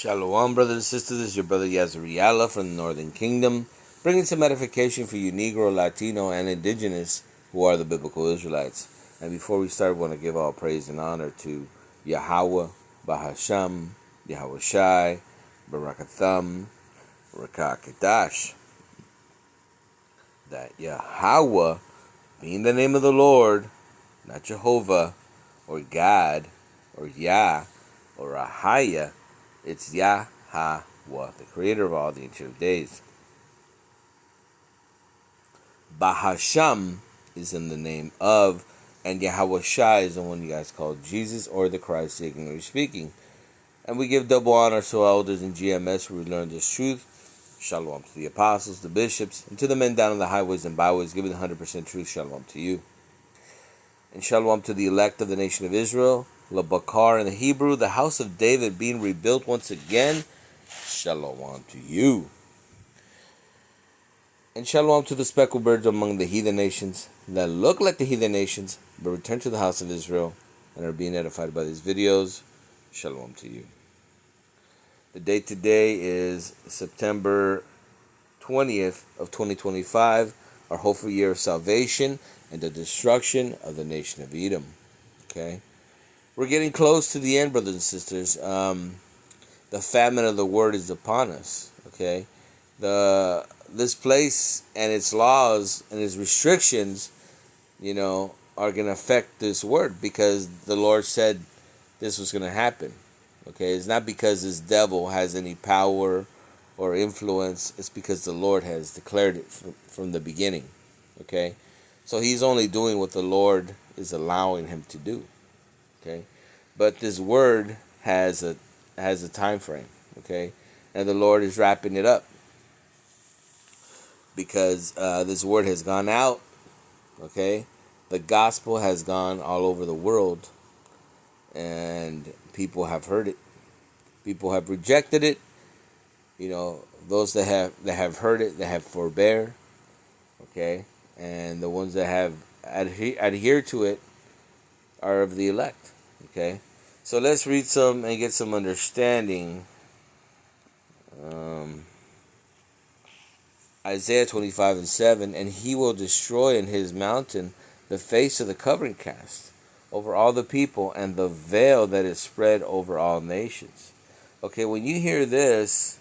Shalom, brothers and sisters. This is your brother ISRAELITES from the Northern Kingdom, bringing some edification for you Negro, Latino, and Indigenous who are the biblical Israelites. And before we start, we want to give all praise and honor to Yahweh, Bahasham, Yahweh Shai, Barakatham, Rakakadash. That Yahweh being the name of the Lord, not Jehovah, or God, or Yah, or Ahaya. It's Yahweh, the creator of all the ancient of days. Bahasham is in the name of, and Yahweh Shai is the one you guys call Jesus or the Christ, ignorantly speaking. And we give double honor to our elders in GMS where we learn this truth. Shalom to the apostles, the bishops, and to the men down on the highways and byways, giving the 100% truth. Shalom to you. And shalom to the elect of the nation of Israel, Labakar in the Hebrew, the house of David being rebuilt once again. Shalom to you. And shalom to the speckled birds among the heathen nations that look like the heathen nations, but return to the house of Israel and are being edified by these videos. Shalom to you. The date today is September 20th of 2025, our hopeful year of salvation and the destruction of the nation of Edom. Okay? We're getting close to the end, brothers and sisters. The famine of the word is upon us. Okay? This place and its laws and its restrictions, are going to affect this word because the Lord said this was going to happen. Okay? It's not because this devil has any power or influence. It's because the Lord has declared it from the beginning. Okay? So he's only doing what the Lord is allowing him to do. Okay? But this word has a time frame. Okay? And the Lord is wrapping it up. Because this word has gone out. Okay? The gospel has gone all over the world. And people have heard it. People have rejected it. Those that have heard it, that have forbear. Okay? And the ones that have adhered to it are of the elect. Okay? So let's read some and get some understanding. Isaiah 25:7, and he will destroy in his mountain the face of the covering cast over all the people, and the veil that is spread over all nations. Okay, when you hear this,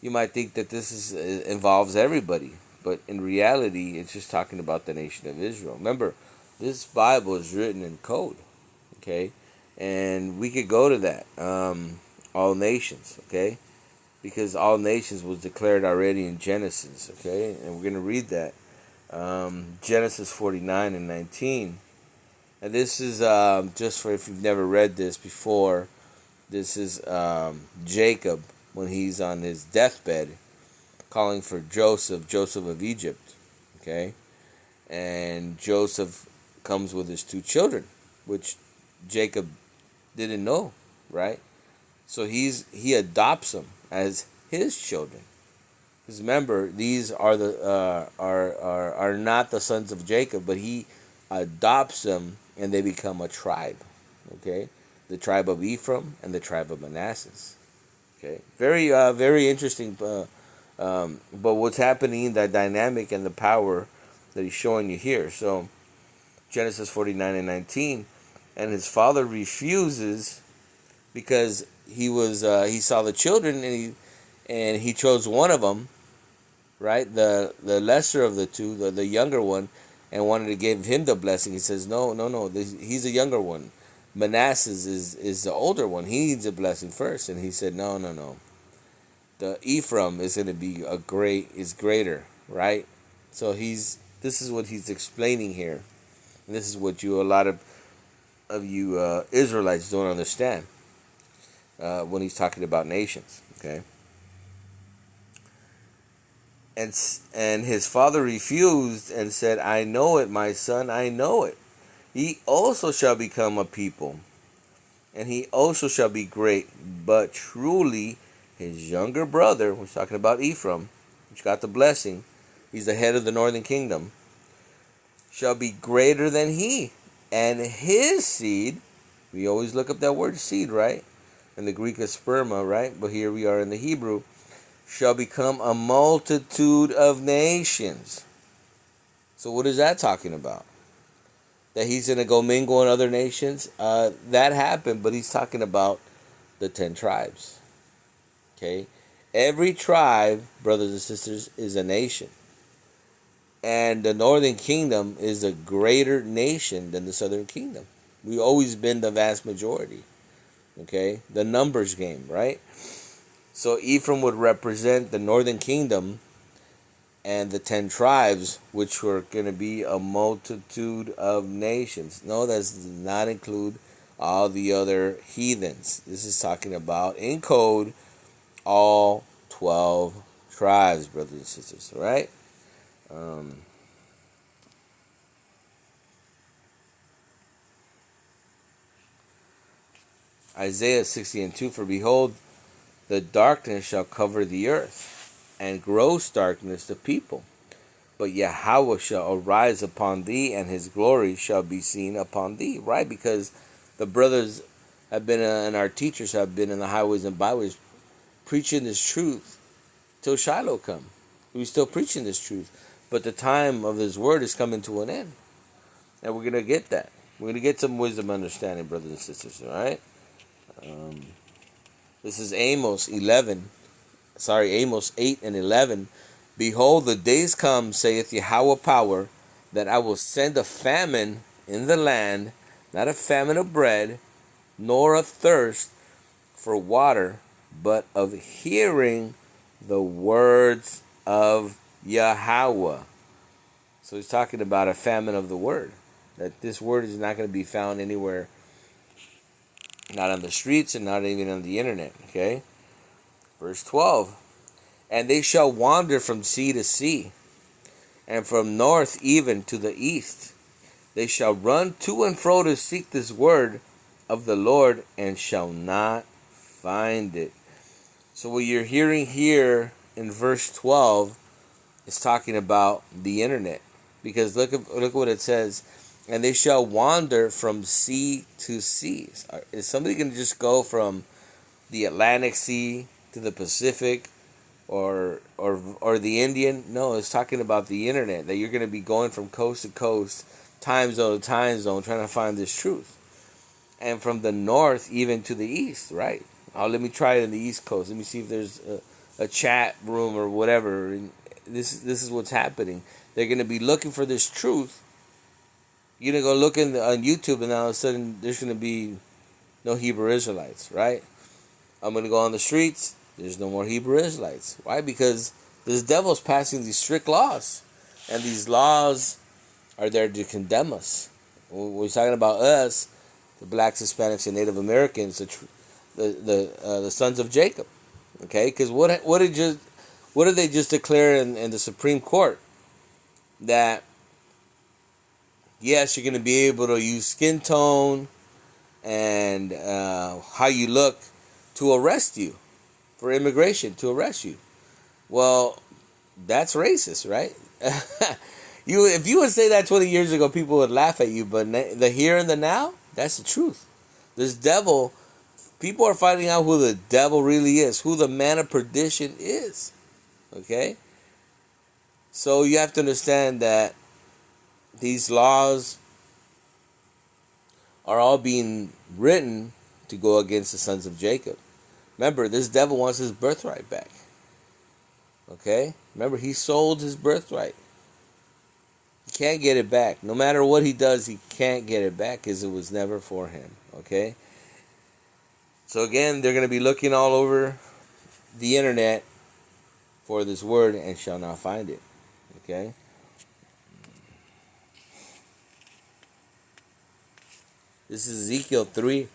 you might think that this involves everybody. But in reality, it's just talking about the nation of Israel. Remember, this Bible is written in code, okay? And we could go to that, all nations, okay? Because all nations was declared already in Genesis, okay? And we're going to read that. Genesis 49:19. And this is, just for if you've never read this before, this is Jacob when he's on his deathbed, calling for Joseph of Egypt, okay? And Joseph comes with his two children, which Jacob didn't know, right? So he adopts them as his children. Because remember, these are are not the sons of Jacob, but he adopts them and they become a tribe, okay? The tribe of Ephraim and the tribe of Manasseh. Okay, very interesting. But what's happening, that dynamic and the power that he's showing you here. So Genesis 49:19, and his father refuses because he saw the children and he chose one of them, right? The lesser of the two, the younger one, and wanted to give him the blessing. He says, no, he's the younger one. Manasseh is the older one. He needs a blessing first. And he said, no. The Ephraim is going to be is greater, right? So this is what he's explaining here. And this is what a lot of you Israelites don't understand when he's talking about nations, okay? And his father refused and said, I know it, my son, I know it. He also shall become a people, and he also shall be great. But truly, his younger brother, we're talking about Ephraim, which got the blessing, he's the head of the northern kingdom, shall be greater than he. And his seed, we always look up that word seed, right? In the Greek is sperma, right? But here we are in the Hebrew. Shall become a multitude of nations. So what is that talking about? That he's going to go mingle in other nations? That happened, but he's talking about the 10 tribes. Okay? Every tribe, brothers and sisters, is a nation. And the northern kingdom is a greater nation than the southern kingdom. We've always been the vast majority. Okay? The numbers game, right? So Ephraim would represent the northern kingdom and the 10 tribes, which were going to be a multitude of nations. No, that does not include all the other heathens. This is talking about, in code, all 12 tribes, brothers and sisters. All right? Isaiah 60:2, for behold, the darkness shall cover the earth, and gross darkness the people. But Yahweh shall arise upon thee, and his glory shall be seen upon thee. Right? Because the brothers have been, and our teachers have been in the highways and byways preaching this truth till Shiloh come. We're still preaching this truth. But the time of his word is coming to an end. And we're going to get that. We're going to get some wisdom and understanding, brothers and sisters. All right? This is Amos 8 and 11. Behold, the days come, saith Yahweh power, that I will send a famine in the land, not a famine of bread, nor of thirst for water, but of hearing the words of Yahweh. So he's talking about a famine of the word. That this word is not going to be found anywhere, not on the streets and not even on the internet. Okay? Verse 12. And they shall wander from sea to sea, and from north even to the east. They shall run to and fro to seek this word of the Lord, and shall not find it. So what you're hearing here in verse 12 is talking about the internet. Because look what it says. And they shall wander from sea to sea. Is somebody going to just go from the Atlantic Sea to the Pacific or the Indian? No, it's talking about the internet. That you're going to be going from coast to coast, time zone to time zone, trying to find this truth. And from the north even to the east, right? Let me try it in the East Coast. Let me see if there's a chat room or whatever. And this is what's happening. They're going to be looking for this truth. You're going to go look on YouTube, and all of a sudden there's going to be no Hebrew Israelites, right? I'm going to go on the streets. There's no more Hebrew Israelites. Why? Because this devil's passing these strict laws. And these laws are there to condemn us. When we're talking about us, the blacks, Hispanics, and Native Americans, the sons of Jacob. Okay? Because what did they just declare in the Supreme Court? That yes, you're going to be able to use skin tone and how you look to arrest you, for immigration, to arrest you. Well, that's racist, right? If you would say that 20 years ago, people would laugh at you. But the here and the now, that's the truth. This devil, people are finding out who the devil really is, who the man of perdition is. Okay? So you have to understand that these laws are all being written to go against the sons of Jacob. Remember, this devil wants his birthright back. Okay? Remember, he sold his birthright. He can't get it back. No matter what he does, he can't get it back because it was never for him. Okay? So again, they're going to be looking all over the internet for this word and shall not find it. Okay? This is Ezekiel 3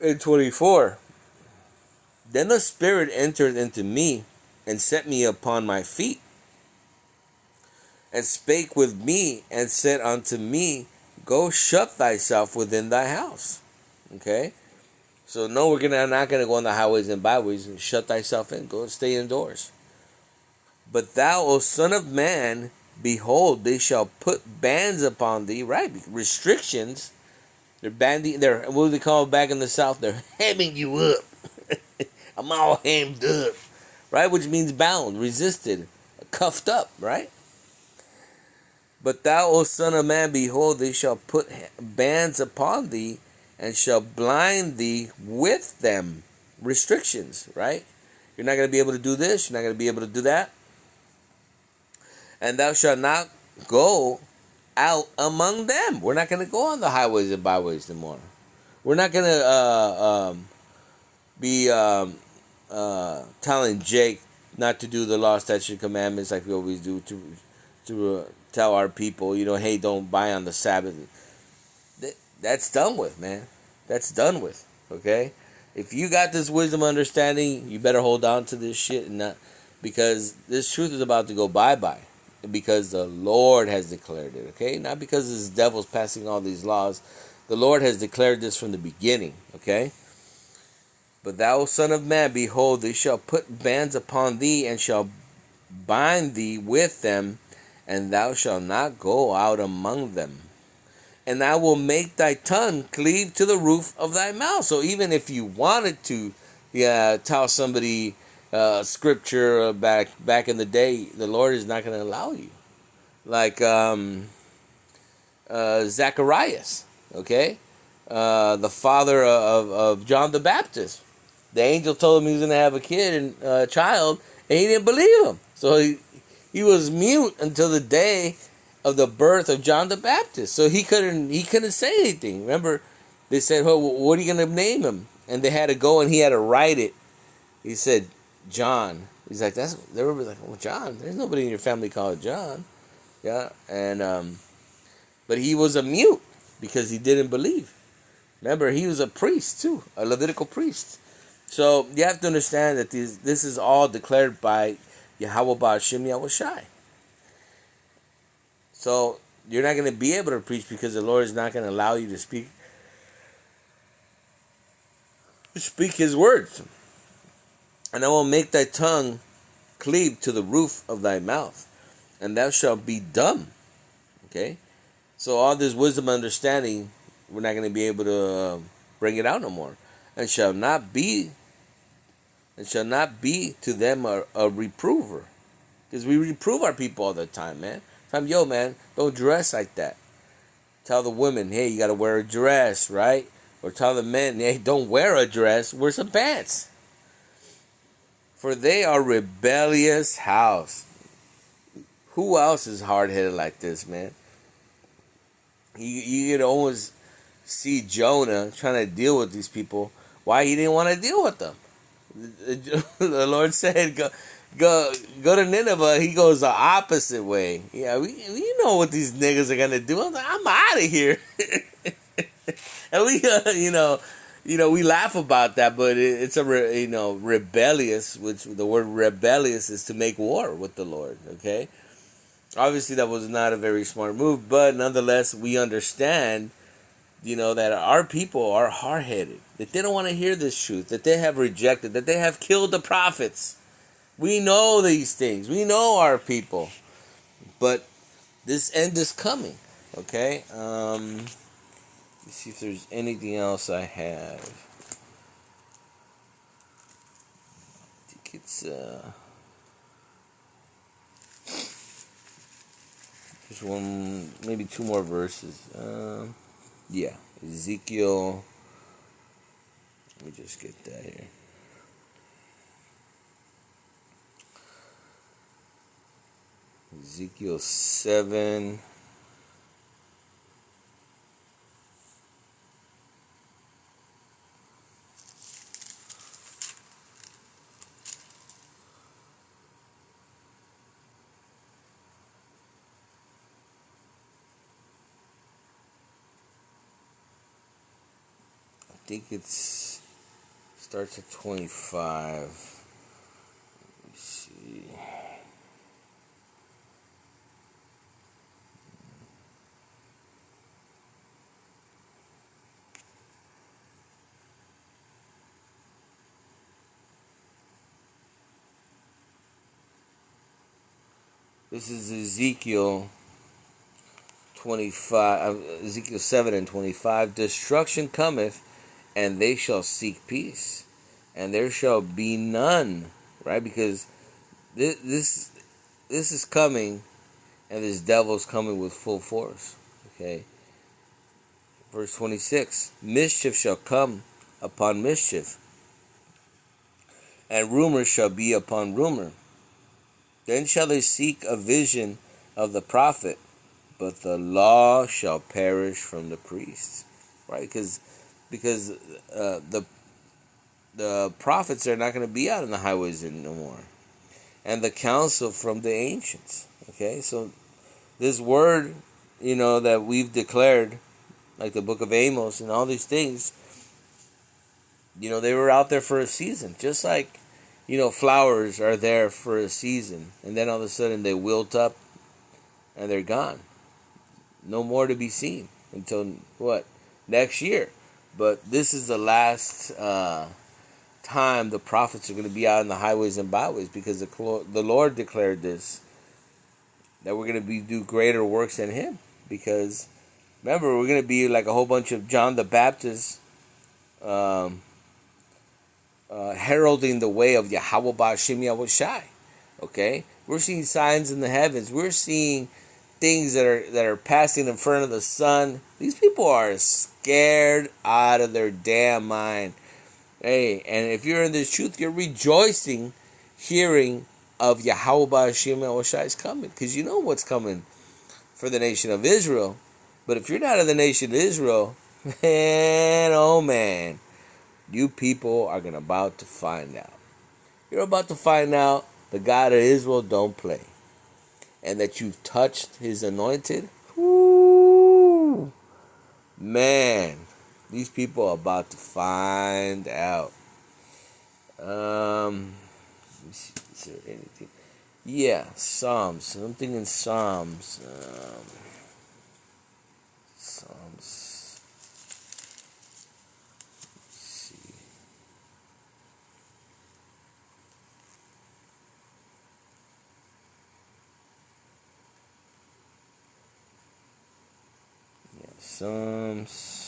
and 24. Then the Spirit entered into me and set me upon my feet, and spake with me, and said unto me, Go shut thyself within thy house. Okay? So no, not gonna go on the highways and byways and shut thyself in. Go and stay indoors. But thou, O son of man, behold, they shall put bands upon thee, right? Restrictions, They're banding. They're, what do they call it back in the South? They're hemming you up. I'm all hemmed up, right? Which means bound, resisted, cuffed up, right? But thou, O son of man, behold, they shall put bands upon thee, and shall blind thee with them. Restrictions, right? You're not going to be able to do this. You're not going to be able to do that. And thou shalt not go out among them. We're not going to go on the highways and byways anymore. We're not going to be telling Jake not to do the law, statutes, and commandments like we always do to tell our people, hey, don't buy on the Sabbath. That's done with, man. That's done with. Okay, if you got this wisdom, understanding, you better hold on to this shit, and not, because this truth is about to go bye-bye, because the Lord has declared it. Okay, not because this devil's passing all these laws. The Lord has declared this from the beginning. Okay. But thou, son of man, behold, they shall put bands upon thee, and shall bind thee with them, and thou shalt not go out among them. And I will make thy tongue cleave to the roof of thy mouth. So even if you wanted to tell somebody scripture back in the day, the Lord is not going to allow you. Like Zacharias, okay? The father of John the Baptist. The angel told him he was going to have a kid and a child, and he didn't believe him. So he was mute until the day of the birth of John the Baptist. So he couldn't say anything. Remember, they said, "Well, what are you going to name him?" And they had to go, and he had to write it. He said, "John." He's like, they were like, "Well, John, there's nobody in your family called John." Yeah, and but he was a mute because he didn't believe. Remember, he was a priest too, a Levitical priest. So you have to understand that this is all declared by Yahweh Ba'ashem Yahushai. So you're not going to be able to preach because the Lord is not going to allow you to speak His words. And I will make thy tongue cleave to the roof of thy mouth, and thou shalt be dumb. Okay, so all this wisdom and understanding, we're not going to be able to bring it out no more, and shall not be to them a reprover, because we reprove our people all the time, man. Yo, man, don't dress like that. Tell the women, hey, you got to wear a dress, right? Or tell the men, hey, don't wear a dress, wear some pants. For they are rebellious house. Who else is hard-headed like this, man? You could almost see Jonah trying to deal with these people. Why he didn't want to deal with them? The Lord said, go to Nineveh. He goes the opposite way. Yeah, we know what these niggas are gonna do. I'm like, I'm out of here. And we we laugh about that, but it's a rebellious. Which the word rebellious is to make war with the Lord. Okay, obviously that was not a very smart move, but nonetheless we understand. That our people are hard-headed, that they don't want to hear this truth, that they have rejected, that they have killed the prophets. We know these things. We know our people. But this end is coming. Okay? Let's see if there's anything else I have. I think it's just one, maybe two more verses. Yeah, Ezekiel. Let me just get that here. Ezekiel 7. I think it starts at 25. Let me see. This is Ezekiel 25, Ezekiel 7 and 25, destruction cometh, and they shall seek peace, and there shall be none, right? Because this is coming, and this devil's coming with full force, okay? Verse 26, mischief shall come upon mischief, and rumor shall be upon rumor. Then shall they seek a vision of the prophet, but the law shall perish from the priests, right? Because the prophets are not going to be out in the highways no more, and the counsel from the ancients. Okay, so this word, that we've declared, like the book of Amos and all these things, they were out there for a season, just like flowers are there for a season, and then all of a sudden they wilt up and they're gone. No more to be seen until what? Next year. But this is the last time the prophets are going to be out in the highways and byways, because the Lord declared this, that we're going to do greater works than him. Because remember, we're going to be like a whole bunch of John the Baptist heralding the way of Yahweh Ba'Shem Yahushai. Okay? We're seeing signs in the heavens. We're seeing things that are passing in front of the sun. These people are scared out of their damn mind. Hey, and if you're in this truth, you're rejoicing, hearing of Yahweh Ba'Shem Yahushai is coming, because you know what's coming for the nation of Israel. But if you're not in the nation of Israel, man, oh man, you people are about to find out. You're about to find out the God of Israel don't play, and that you've touched his anointed. Woo! Man, these people are about to find out. Let me see, is there anything? Yeah, Psalms. Something in Psalms. Psalms. Let's see. Psalms.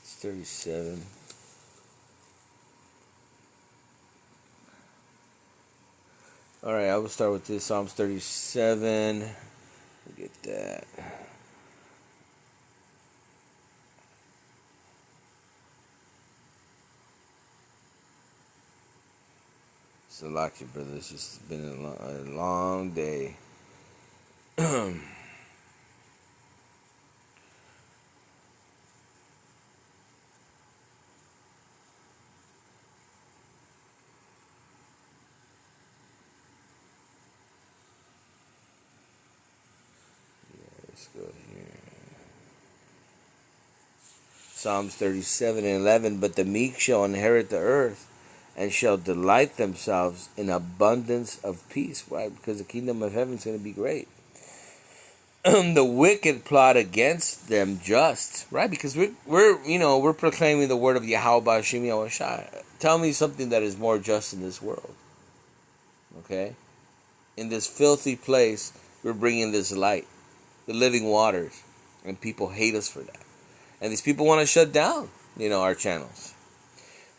It's 37. All right, I will start with this. Psalms 37. We'll get that. So, like you, brother, it's just been a long day. Yeah, let's go here. Psalms 37 and 11. But the meek shall inherit the earth, and shall delight themselves in abundance of peace. Why? Because the kingdom of heaven is going to be great. The wicked plot against them just, right? Because we're proclaiming the word of Yahweh Ba'Shem Yahushai. Tell me something that is more just in this world. Okay? In this filthy place, we're bringing this light, the living waters, and people hate us for that. And these people want to shut down, our channels.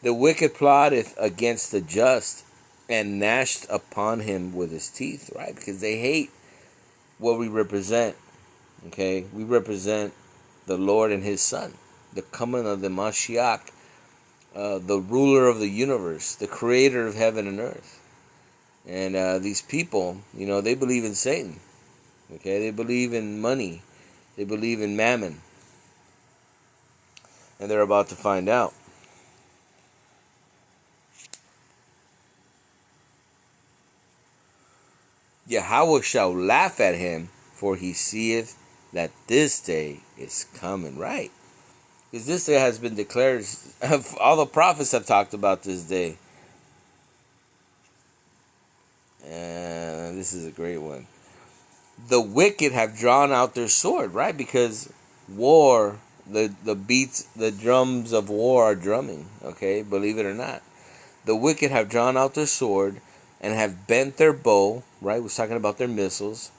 The wicked plotteth against the just, and gnashed upon him with his teeth, right? Because they hate what we represent. Okay? We represent the Lord and his Son, the coming of the Mashiach, the ruler of the universe, the creator of heaven and earth. And these people, they believe in Satan. Okay? They believe in money. They believe in mammon. And they're about to find out. Yahweh shall laugh at him, for he seeth that this day is coming, right? Because this day has been declared. All the prophets have talked about this day. And this is a great one. The wicked have drawn out their sword, right? Because war, the drums of war are drumming, okay? Believe it or not. The wicked have drawn out their sword and have bent their bow, right? We're talking about their missiles,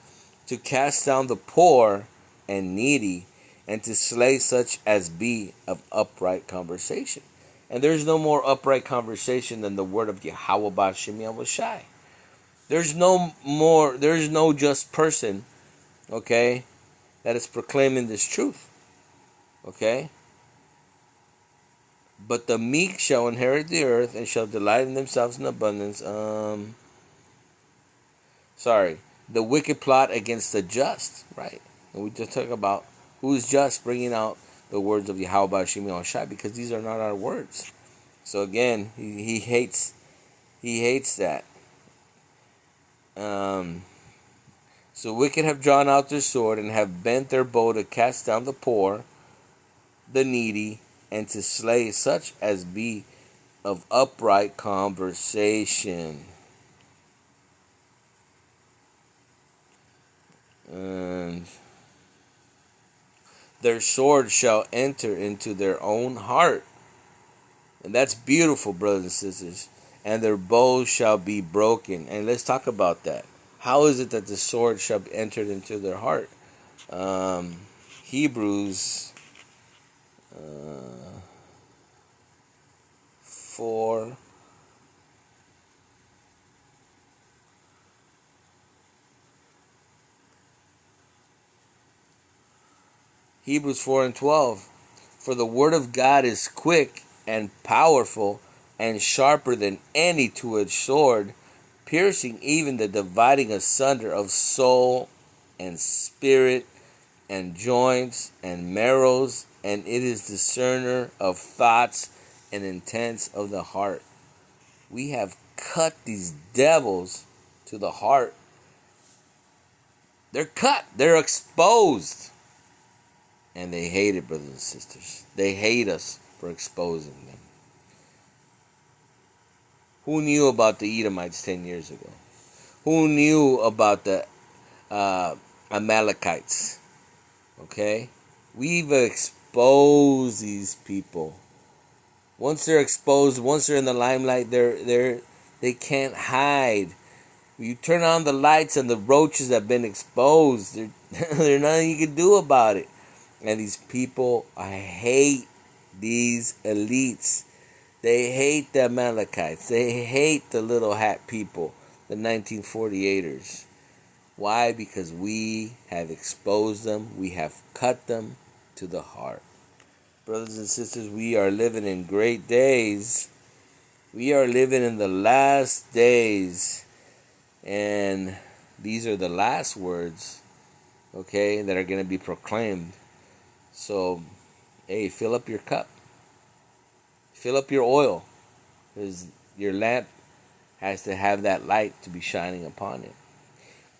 to cast down the poor and needy, and to slay such as be of upright conversation. And there's no more upright conversation than the word of Yahweh Ba'Shem Yahushai. There's no just person, okay, that is proclaiming this truth, okay? But the meek shall inherit the earth and shall delight in themselves in abundance. The wicked plot against the just, right? And we just talk about who's just, bringing out the words of Yahweh Ba'Shem Yahushai, because these are not our words. So again, he hates that. So wicked have drawn out their sword and have bent their bow to cast down the poor, the needy, and to slay such as be of upright conversation. And their sword shall enter into their own heart. And that's beautiful, brothers and sisters. And their bows shall be broken. And let's talk about that. How is it that the sword shall be entered into their heart? Hebrews 4. Hebrews 4 and 12. For the word of God is quick and powerful and sharper than any two-edged sword, piercing even the dividing asunder of soul and spirit and joints and marrows, and it is discerner of thoughts and intents of the heart. We have cut these devils to the heart. They're cut. They're exposed. And they hate it, brothers and sisters. They hate us for exposing them. Who knew about the Edomites 10 years ago? Who knew about the Amalekites? Okay? We've exposed these people. Once they're exposed, once they're in the limelight, they can't hide. You turn on the lights and the roaches have been exposed. There's nothing you can do about it. And these people, I hate these elites. They hate the Amalekites. They hate the little hat people, the 1948ers. Why? Because we have exposed them. We have cut them to the heart. Brothers and sisters, we are living in great days. We are living in the last days. And these are the last words, okay, that are going to be proclaimed. So, hey, fill up your cup. Fill up your oil. Because your lamp has to have that light to be shining upon it.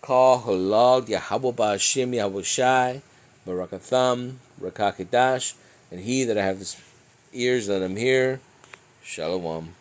Call halal Yahweh Ba'Shem Yahushai, Barakatham, Rakakidash, and he that have his ears, let him hear. Shalom.